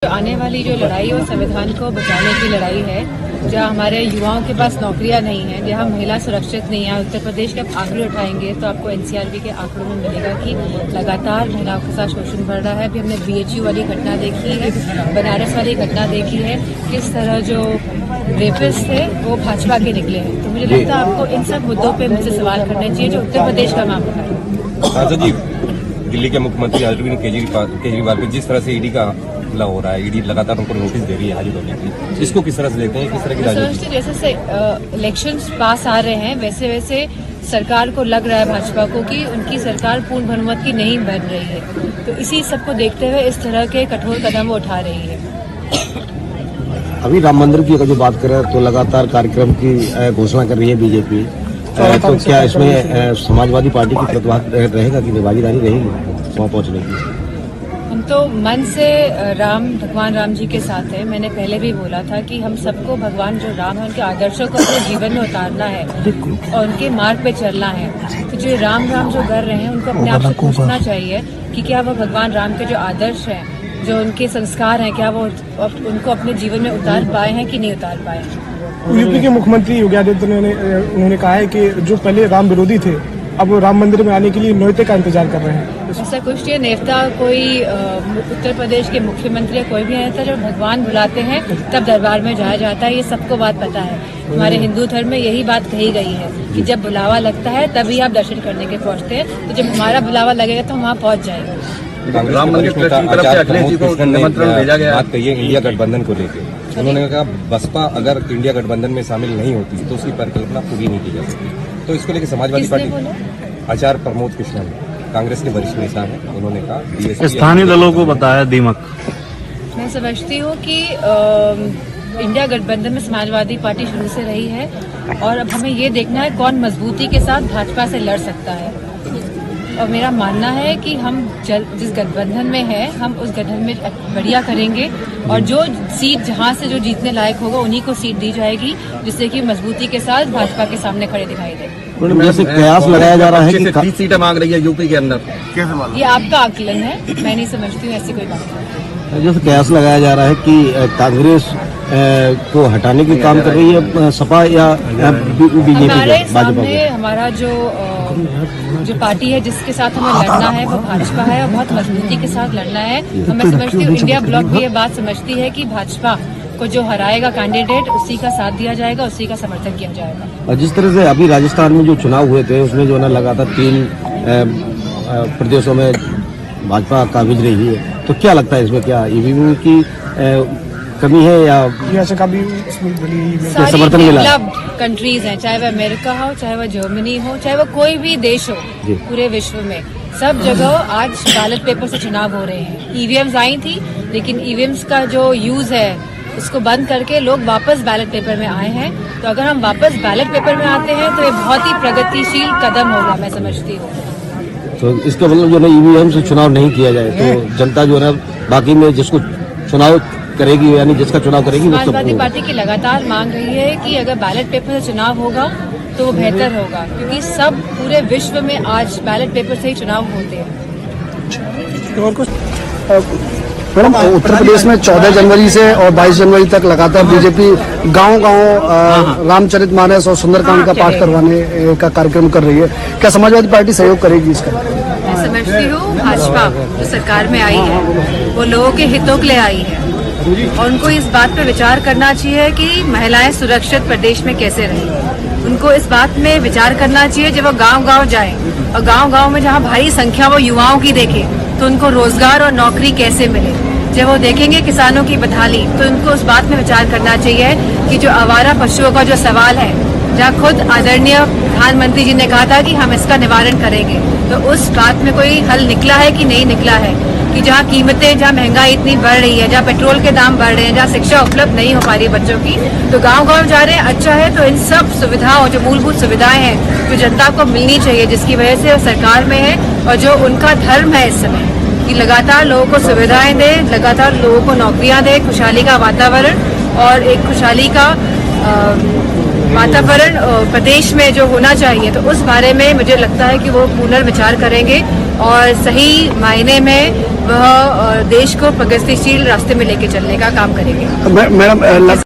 आने वाली जो लड़ाई है वो संविधान को बचाने की लड़ाई है। जहाँ हमारे युवाओं के पास नौकरियां नहीं हैं, जहाँ महिला सुरक्षित नहीं है। उत्तर प्रदेश के आप आंकड़े उठाएंगे तो आपको एनसीआरबी के आंकड़ों में मिलेगा कि लगातार महिलाओं के साथ शोषण बढ़ रहा है। अभी हमने बीएचयू वाली घटना देखी है, बनारस वाली घटना देखी है, किस तरह जो रेपिस्ट थे वो भाजपा के निकले हैं। तो मुझे लगता है आपको इन सब मुद्दों पर मुझसे सवाल करने चाहिए जो उत्तर प्रदेश का मामला है। दिल्ली के मुख्यमंत्री अरविंद केजरीवाल पे जिस तरह से ईडी का हमला हो रहा है, ईडी लगातार उनको नोटिस दे रही है हाजिर होने की, इसको किस तरह से देखते हैं? किस तरह की राजनीति? जैसे से इलेक्शंस पास आ रहे हैं वैसे वैसे सरकार को लग रहा है भाजपा को कि उनकी सरकार पूर्ण बहुमत की नहीं बन रही है, तो इसी सबको देखते हुए इस तरह के कठोर कदम वो उठा रही है। अभी राम मंदिर की अगर जो बात करें तो लगातार कार्यक्रम की घोषणा कर रही है बीजेपी, तो क्या इसमें समाजवादी पार्टी की प्रतिभाग रहेगा कि भागीदारी रहेगी वहाँ पहुँचने की? हम तो मन से भगवान राम जी के साथ हैं। मैंने पहले भी बोला था कि हम सबको भगवान जो राम है उनके आदर्शों को अपने जीवन में उतारना है और उनके मार्ग पे चलना है। तो जो राम जो कर रहे हैं उनको अपने आप से पूछना चाहिए कि क्या वो भगवान राम के जो आदर्श हैं, जो उनके संस्कार हैं, क्या वो उनको अपने जीवन में उतार पाए हैं कि नहीं उतार पाए हैं। यूपी के मुख्यमंत्री योगी आदित्यनाथ उन्होंने कहा है कि जो पहले राम विरोधी थे अब वो राम मंदिर में आने के लिए न्योते का इंतजार कर रहे हैं। ऐसा कुछ नहीं, नेता कोई उत्तर प्रदेश के मुख्यमंत्री या कोई भी नेता जब भगवान बुलाते हैं तब दरबार में जाया जाता है। ये सबको बात पता है। हमारे हिंदू धर्म में यही बात कही गई है कि जब बुलावा लगता है तभी आप दर्शन करने के पहुँचते हैं। तो जब हमारा बुलावा लगेगा तो हम वहाँ पहुँच जाएंगे। राम मंदिर की तरफ से अखिलेश जी को निमंत्रण भेजा गया। बात कही है इंडिया गठबंधन को लेकर, उन्होंने कहा बसपा अगर इंडिया गठबंधन में शामिल नहीं होती तो उसकी परिकल्पना पूरी नहीं की जा सकती। तो इसको लेकर समाजवादी पार्टी आचार्य प्रमोद कृष्णन कांग्रेस के वरिष्ठ नेता हैं, उन्होंने कहा स्थानीय दलों को बताया दीमक। मैं समझती हूँ कि इंडिया गठबंधन में समाजवादी पार्टी शुरू से रही है और अब हमें ये देखना है कौन मजबूती के साथ भाजपा से लड़ सकता है। और मेरा मानना है कि हम जिस गठबंधन में है हम उस गठबंधन में बढ़िया करेंगे और जो सीट जहां से जो जीतने लायक होगा उन्हीं को सीट दी जाएगी, जिससे कि मजबूती के साथ भाजपा के सामने खड़े दिखाई दे। जैसे कयास लगाया जा रहा है कि 30 सीटें मांग रही है यूपी के अंदर, ये आपका आकलन है, मैं नहीं समझती हूँ ऐसी कोई बात। जैसे कयास लगाया जा रहा है कि कांग्रेस को हटाने की काम कर रही है सपा या बीजेपी? हमारे सामने हमारा जो पार्टी है जिसके साथ हमें लड़ना है वो भाजपा है और बहुत मजबूती के साथ लड़ना है। मैं समझती हूँ इंडिया ब्लॉक भी ये बात समझती है कि भाजपा को जो हराएगा कैंडिडेट उसी का साथ दिया जाएगा, उसी का समर्थन किया जाएगा। और जिस तरह से अभी राजस्थान में जो चुनाव हुए थे उसमें जो है ना लगातार 3 प्रदेशों में भाजपा काबिज रही है, तो क्या लगता है इसमें क्या ईवीएम की कमी है या समर्थन मिला? कंट्रीज हैं, चाहे वह अमेरिका हो, चाहे वह जर्मनी हो, चाहे वह कोई भी देश हो, पूरे विश्व में सब जगह आज बैलेट पेपर से चुनाव हो रहे हैं। ईवीएम्स आई थी लेकिन ईवीएम्स का जो यूज है उसको बंद करके लोग वापस बैलेट पेपर में आए हैं। तो अगर हम वापस बैलेट पेपर में आते हैं तो ये बहुत ही प्रगतिशील कदम होगा, मैं समझती हूँ। तो इसका मतलब जो है ईवीएम से चुनाव नहीं किया जाए तो जनता जो है बाकी में जिसको चुनाव करेगी यानी जिसका चुनाव करेगी समाजवादी पार्टी की लगातार मांग रही है कि अगर बैलेट पेपर से चुनाव होगा तो वो बेहतर होगा, क्योंकि सब पूरे विश्व में आज बैलेट पेपर से ही चुनाव होते हैं। मैडम, उत्तर प्रदेश में 14 जनवरी से और 22 जनवरी तक लगातार बीजेपी गांव-गांव रामचरितमानस और सुंदरकांड का पाठ करवाने का कार्यक्रम कर रही है। क्या समाजवादी पार्टी सहयोग करेगी इसका? मैं समझती हूँ भाजपा जो सरकार में आई है वो लोगों के हितों के लिए आई है और उनको इस बात पर विचार करना चाहिए कि महिलाएं सुरक्षित प्रदेश में कैसे रहें। उनको इस बात में विचार करना चाहिए जब वो गांव-गांव जाएं और गांव-गांव में जहां भारी संख्या वो युवाओं की देखें तो उनको रोजगार और नौकरी कैसे मिले। जब वो देखेंगे किसानों की बदहाली तो उनको उस बात में विचार करना चाहिए कि जो आवारा पशुओं का जो सवाल है, जहाँ खुद आदरणीय प्रधानमंत्री जी ने कहा था कि हम इसका निवारण करेंगे, तो उस बात में कोई हल निकला है कि नहीं निकला है कि जहाँ कीमतें, जहाँ महंगाई इतनी बढ़ रही है, जहाँ पेट्रोल के दाम बढ़ रहे हैं, जहाँ शिक्षा उपलब्ध नहीं हो पा रही है बच्चों की, तो गांव-गांव जा रहे हैं। अच्छा है, तो इन सब सुविधाओं, जो मूलभूत सुविधाएं हैं जो जनता को मिलनी चाहिए, जिसकी वजह से वो सरकार में है और जो उनका धर्म है इस समय कि लगातार लोगों को सुविधाएं दे, लगातार लोगों को नौकरियां दे, खुशहाली का वातावरण और एक खुशहाली का वातावरण प्रदेश में जो होना चाहिए, तो उस बारे में मुझे लगता है कि वो पुनर्विचार करेंगे और सही मायने में वह देश को प्रगतिशील रास्ते में लेके चलने का काम करेंगे। मैडम